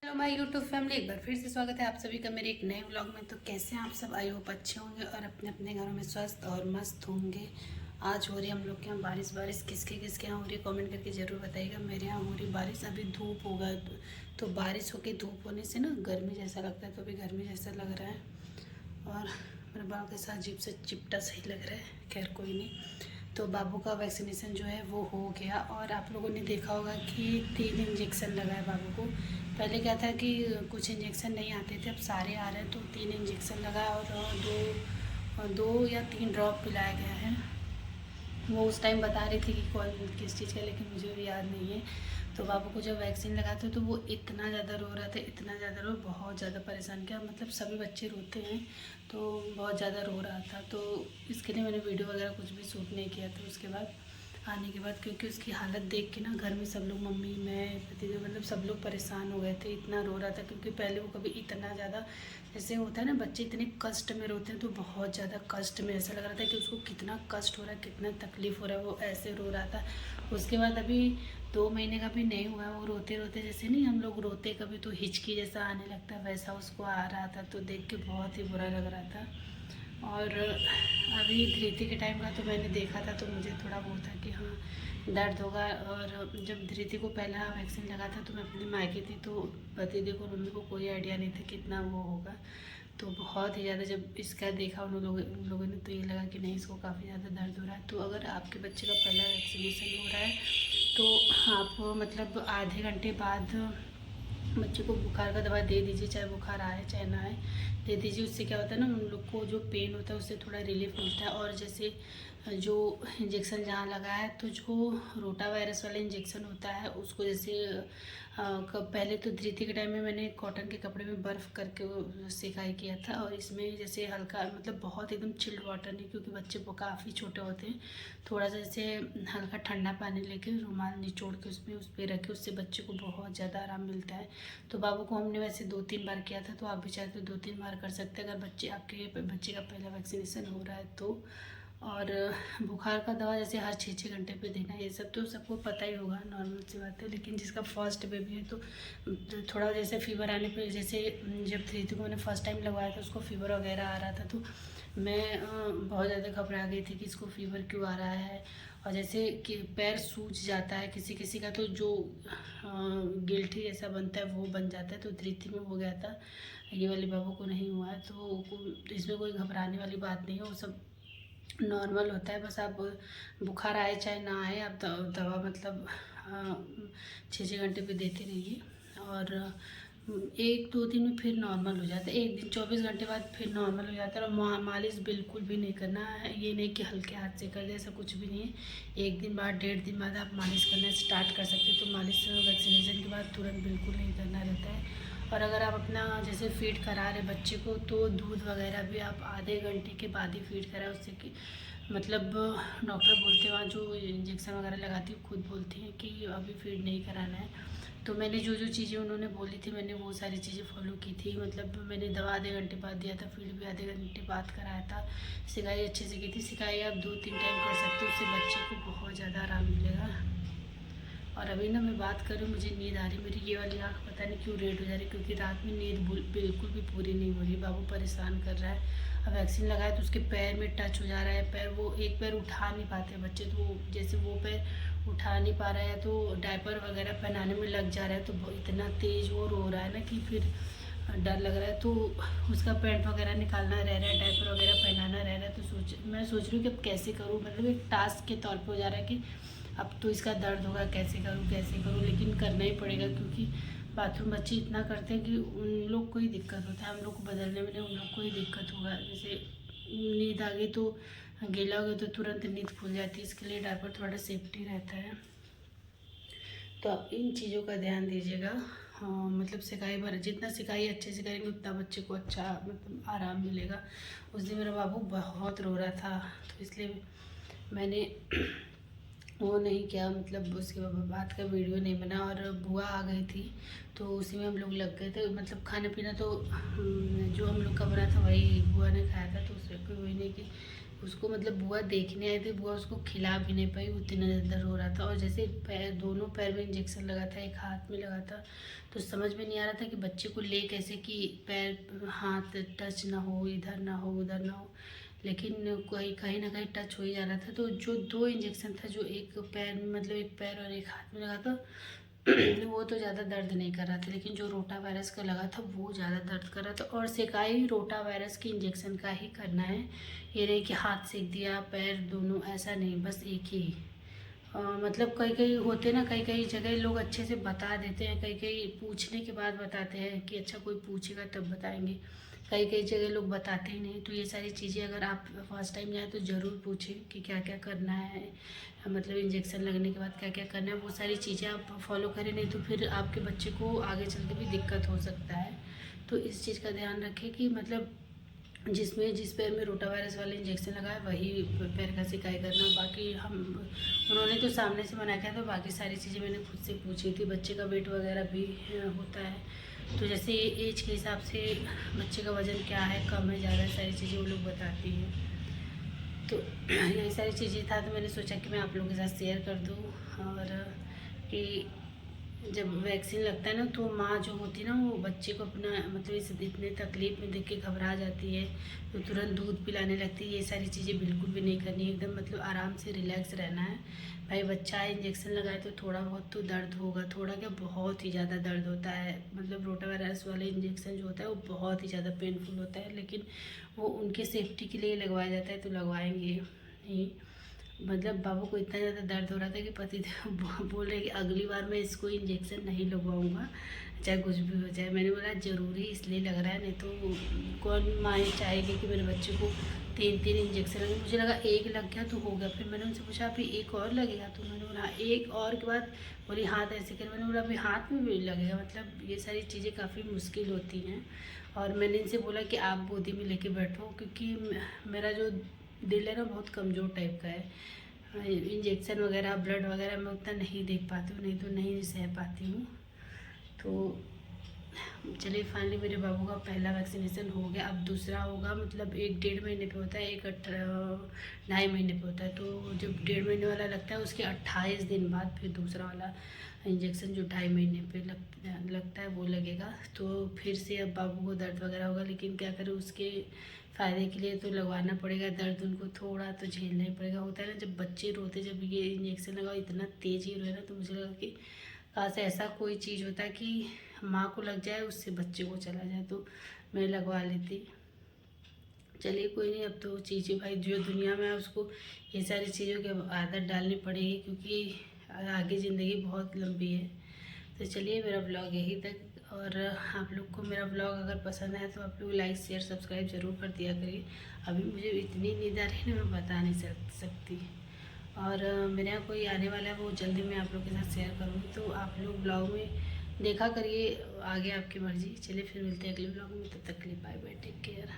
Hello my YouTube family, एक बार फिर से स्वागत है आप सभी का मेरे एक नए व्लॉग में। तो कैसे हैं आप सब? आई होप अच्छे होंगे और अपने अपने घरों में स्वस्थ और मस्त होंगे। आज हो रही है हम लोग के यहाँ बारिश। किसके किसके यहाँ हो रही है कमेंट करके ज़रूर बताइएगा। मेरे यहाँ हो रही बारिश। अभी धूप होगा तो बारिश होके धूप होने से ना गर्मी जैसा लगता है, तो अभी गर्मी जैसा लग रहा है और मेरे बाल के साथ अजीब से चिपटा सही लग रहा है। खैर कोई नहीं। तो बाबू का वैक्सीनेशन जो है वो हो गया और आप लोगों ने देखा होगा कि 3 इंजेक्शन लगा है बाबू को। पहले क्या था कि कुछ इंजेक्शन नहीं आते थे, अब सारे आ रहे हैं। तो 3 इंजेक्शन लगा और दो या 3 ड्रॉप पिलाया गया है। वो उस टाइम बता रही थी कि कौन किस चीज़ का, लेकिन मुझे भी याद नहीं है। तो बाबू को जब वैक्सीन लगा था तो वो इतना ज़्यादा रो रहा था, इतना ज़्यादा बहुत ज़्यादा परेशान किया। मतलब सभी बच्चे रोते हैं तो बहुत ज़्यादा रो रहा था। तो इसके लिए मैंने वीडियो वगैरह कुछ भी शूट नहीं किया था उसके बाद आने के बाद, क्योंकि उसकी हालत देख के ना घर में सब लोग, मम्मी, मैं, भतीजे, मतलब सब लोग परेशान हो गए थे। इतना रो रहा था क्योंकि पहले वो कभी इतना ज़्यादा, जैसे होता है ना बच्चे इतने कष्ट में रोते हैं, तो बहुत ज़्यादा कष्ट में ऐसा लग रहा था कि उसको कितना कष्ट हो रहा है, कितना तकलीफ़ हो रहा है, वो ऐसे रो रहा था। उसके बाद अभी 2 महीने का भी नहीं हुआ, वो रोते रोते, जैसे नहीं हम लोग रोते कभी तो हिचकी जैसा आने लगता है, वैसा उसको आ रहा था। तो देख के बहुत ही बुरा लग रहा था। और अभी धृति के टाइम का तो मैंने देखा था तो मुझे थोड़ा वो था कि हाँ दर्द होगा। और जब धृति को पहला वैक्सीन लगा था तो मैं अपने मायके थी, तो भतीजे को, मम्मी को कोई आइडिया नहीं था कितना वो होगा। तो बहुत ही ज़्यादा जब इसका देखा उन लोगों ने तो ये लगा कि नहीं, इसको काफ़ी ज़्यादा दर्द हो रहा है। तो अगर आपके बच्चे का पहला वैक्सीनेशन हो रहा है तो आप मतलब आधे घंटे बाद बच्चे को बुखार का दवा दे दीजिए, चाहे बुखार आए चाहे ना आए, दे दीजिए। उससे क्या होता है ना, उन लोग को जो पेन होता है उससे थोड़ा रिलीफ मिलता है। और जैसे जो इंजेक्शन जहाँ लगा है, तो जो रोटा वायरस वाला इंजेक्शन होता है उसको, जैसे पहले तो धृति के टाइम में मैंने कॉटन के कपड़े में बर्फ़ करके सेकाई किया था। और इसमें जैसे हल्का, मतलब बहुत एकदम चिल्ड वाटर नहीं, क्योंकि बच्चे काफ़ी छोटे होते हैं। थोड़ा सा जैसे हल्का ठंडा पानी लेके रुमाल निचोड़ के उसमें उस पर रखे, उससे बच्चे को बहुत ज़्यादा आराम मिलता है। तो बाबू को हमने वैसे 2-3 बार किया था, तो आप भी चाहे तो 2-3 बार कर सकते हैं अगर आपके बच्चे का पहला वैक्सीनेशन हो रहा है तो। और बुखार का दवा जैसे हर 6-6 घंटे पे देना, ये सब तो सबको पता ही होगा, नॉर्मल सी बात है। लेकिन जिसका फर्स्ट बेबी है तो थोड़ा जैसे फीवर आने पे, जैसे जब धृति को मैंने फर्स्ट टाइम लगवाया था उसको फीवर वगैरह आ रहा था, तो मैं बहुत ज़्यादा घबरा गई थी कि इसको फीवर क्यों आ रहा है। और जैसे कि पैर सूज जाता है किसी किसी का, तो जो गिल्टी जैसा बनता है वो बन जाता है। तो धृति में हो गया था, ये वाले बाबू को नहीं हुआ है। तो इसमें कोई घबराने वाली बात नहीं है, वो सब नॉर्मल होता है। बस आप बुखार आए चाहे ना आए, आप दवा मतलब 6-6 घंटे पे देते रहिए। और 1-2 दिन में फिर नॉर्मल हो जाता है। एक दिन 24 घंटे बाद फिर नॉर्मल हो जाता है। और मालिश बिल्कुल भी नहीं करना है, ये नहीं कि हल्के हाथ से कर दे, ऐसा कुछ भी नहीं है। 1 दिन बाद, 1.5 दिन बाद आप मालिश करना स्टार्ट कर सकते हैं। तो मालिश वैक्सीनेशन के बाद तुरंत बिल्कुल नहीं करना रहता है। और अगर आप अपना जैसे फीड करा रहे बच्चे को, तो दूध वगैरह भी आप आधे घंटे के बाद ही फीड कराएं, उससे कि मतलब डॉक्टर बोलते हैं, वहाँ जो इंजेक्शन वगैरह लगाती है खुद बोलती हैं कि अभी फीड नहीं कराना है। तो मैंने जो जो चीज़ें उन्होंने बोली थी, मैंने वो सारी चीज़ें फॉलो की थी। मतलब मैंने दवा आधे घंटे बाद दिया था, फीड भी आधे घंटे बाद कराया था, सिकाई अच्छे से की थी। सिकाई आप 2-3 टाइम कर सकते हो, उससे बच्चे को बहुत ज़्यादा आराम मिलेगा। और अभी ना मैं बात करूँ, मुझे नींद आ रही, मेरी ये वाली आँख पता नहीं क्यों रेड हो जा रही, क्योंकि रात में नींद बिल्कुल भी पूरी नहीं हो रही। बाबू परेशान कर रहा है। अब वैक्सीन लगाया तो उसके पैर में टच हो जा रहा है, पैर, वो एक पैर उठा नहीं पाते बच्चे, तो जैसे वो पैर उठा नहीं पा रहा है तो डायपर वगैरह पहनाने में लग जा रहा है। तो इतना तेज़ वो रो रहा है ना कि फिर डर लग रहा है। तो उसका पैंट वगैरह निकालना रह रहा है, डायपर वगैरह पहनाना रह रहा है। तो मैं सोच रही हूँ कि अब कैसे करूँ, मतलब एक टास्क के तौर पे हो जा रहा है कि अब तो इसका दर्द होगा, कैसे करूँ कैसे करूँ, लेकिन करना ही पड़ेगा। क्योंकि बाथरूम बच्चे इतना करते हैं कि उन लोग को ही दिक्कत होता है, हम लोग को बदलने में नहीं, उन लोग को ही दिक्कत होगा। जैसे नींद आ गई तो गीला हो गया तो तुरंत नींद खुल जाती है, इसके लिए डायपर थोड़ा सेफ्टी रहता है। तो आप इन चीज़ों का ध्यान दीजिएगा। हाँ, मतलब सिकाई भर, जितना सिकाई अच्छे से करेंगे उतना बच्चे को अच्छा मतलब आराम मिलेगा। उस दिन मेरा बाबू बहुत रो रहा था, तो इसलिए मैंने वो नहीं किया, मतलब उसके बाद का वीडियो नहीं बना। और बुआ आ गई थी तो उसी में हम लोग लग गए थे। मतलब खाना पीना तो जो हम लोग का बना था वही बुआ ने खाया था, तो उससे कोई वही नहीं कि उसको मतलब बुआ देखने आई थी, बुआ उसको खिला भी नहीं पाई, उतना ज़्यादा रो रहा था। और जैसे पैर, दोनों पैर में इंजेक्शन लगा था, एक हाथ में लगा था, तो समझ में नहीं आ रहा था कि बच्चे को ले कैसे, कि पैर हाथ टच ना हो, इधर ना हो उधर ना हो, लेकिन कोई कहीं ना कहीं टच हो ही जा रहा था। तो जो 2 इंजेक्शन था, जो एक पैर में मतलब एक पैर और एक हाथ में लगा था वो तो ज़्यादा दर्द नहीं कर रहा था, लेकिन जो रोटा वायरस का लगा था वो ज़्यादा दर्द कर रहा था। और सेकाई रोटा वायरस की इंजेक्शन का ही करना है, ये नहीं कि हाथ सेक दिया पैर दोनों, ऐसा नहीं, बस एक ही। मतलब कई कई होते ना, कई कई जगह लोग अच्छे से बता देते हैं, कई कई पूछने के बाद बताते हैं कि अच्छा कोई पूछेगा तब बताएंगे, कई कई जगह लोग बताते ही नहीं। तो ये सारी चीज़ें अगर आप फर्स्ट टाइम जाए तो ज़रूर पूछें कि क्या क्या करना है, मतलब इंजेक्शन लगने के बाद क्या क्या करना है, वो सारी चीज़ें आप फॉलो करें, नहीं तो फिर आपके बच्चे को आगे चल के भी दिक्कत हो सकता है। तो इस चीज़ का ध्यान रखें कि मतलब जिस पैर में रोटा वायरस वाला इंजेक्शन लगा है वही पैर का सिकाई करना। बाकी हम, उन्होंने तो सामने से मना किया, तो बाकी सारी चीज़ें मैंने खुद से पूछी थी। बच्चे का वेट वगैरह भी होता है, तो जैसे एज के हिसाब से बच्चे का वज़न क्या है, कम है ज़्यादा, सारी चीज़ें वो लोग बताती हैं। तो यही सारी चीज़ें था, तो मैंने सोचा कि मैं आप लोगों के साथ शेयर कर दूँ। और कि जब वैक्सीन लगता है ना, तो माँ जो होती है ना, वो बच्चे को अपना मतलब इस इतने तकलीफ में देख के घबरा जाती है, तो तुरंत दूध पिलाने लगती है। ये सारी चीज़ें बिल्कुल भी नहीं करनी है, एकदम मतलब आराम से रिलैक्स रहना है। भाई बच्चा है, इंजेक्शन लगाए तो थोड़ा बहुत तो दर्द होगा, थोड़ा क्या बहुत ही ज़्यादा दर्द होता है। मतलब रोटावायरस वाले इंजेक्शन जो होता है वो बहुत ही ज़्यादा पेनफुल होता है, लेकिन वो उनके सेफ्टी के लिए लगवाया जाता है, तो लगवाएंगे ही। मतलब बाबू को इतना ज़्यादा दर्द हो रहा था कि पति बोल रहे कि अगली बार मैं इसको इंजेक्शन नहीं लगवाऊंगा, चाहे कुछ भी हो जाए। मैंने बोला ज़रूरी इसलिए लग रहा है, नहीं तो कौन माँ चाहेगी कि मेरे बच्चे को 3 इंजेक्शन लगे। मुझे लगा एक लग गया तो हो गया। फिर मैंने उनसे पूछा अभी एक और लगेगा, तो मैंने बोला एक और के बाद बोली हाथ ऐसे कर। मैंने बोला अभी हाथ में भी लगेगा। मतलब ये सारी चीज़ें काफ़ी मुश्किल होती हैं। और मैंने इनसे बोला कि आप गोदी में लेके बैठो, क्योंकि मेरा जो दिल है ना बहुत कमज़ोर टाइप का है। इंजेक्शन वगैरह ब्लड वगैरह मैं उतना नहीं देख पाती हूँ, नहीं तो नहीं सह पाती हूँ। तो चलिए फाइनली मेरे बाबू का पहला वैक्सीनेशन हो गया। अब दूसरा होगा, मतलब 1-1.5 महीने पे होता है, एक 2.5 महीने पे होता है। तो जब 1.5 महीने वाला लगता है उसके 28 दिन बाद फिर दूसरा वाला इंजेक्शन जो 2.5 महीने पे लगता है वो लगेगा। तो फिर से अब बाबू को दर्द वगैरह होगा, लेकिन क्या करें, उसके फ़ायदे के लिए तो लगवाना पड़ेगा। दर्द उनको थोड़ा तो झेलना ही पड़ेगा। होता है ना जब बच्चे रोते, जब ये इंजेक्शन लगाओ इतना तेज़ ही रोए ना, तो मुझे लगा कि काश ऐसा कोई चीज़ होता कि माँ को लग जाए उससे बच्चे को चला जाए, तो मैं लगवा लेती। चलिए कोई नहीं, अब तो चीज़ें भाई जो दुनिया में है उसको ये सारी चीज़ों की आदत डालनी पड़ेगी, क्योंकि आगे ज़िंदगी बहुत लंबी है। तो चलिए मेरा ब्लॉग यही तक। और आप लोग को मेरा ब्लॉग अगर पसंद आए तो आप लोग लाइक शेयर सब्सक्राइब ज़रूर कर दिया करिए। अभी मुझे इतनी नींद आ रही है ना, मैं बता नहीं सकती। और मेरे यहाँ कोई आने वाला है, वो जल्दी मैं आप लोग के साथ शेयर करूँगी, तो आप लोग ब्लॉग में देखा करिए, आगे आपकी मर्ज़ी। चलिए फिर मिलते हैं अगले ब्लॉग में, तब तक के लिए बाय बाय, टेक केयर।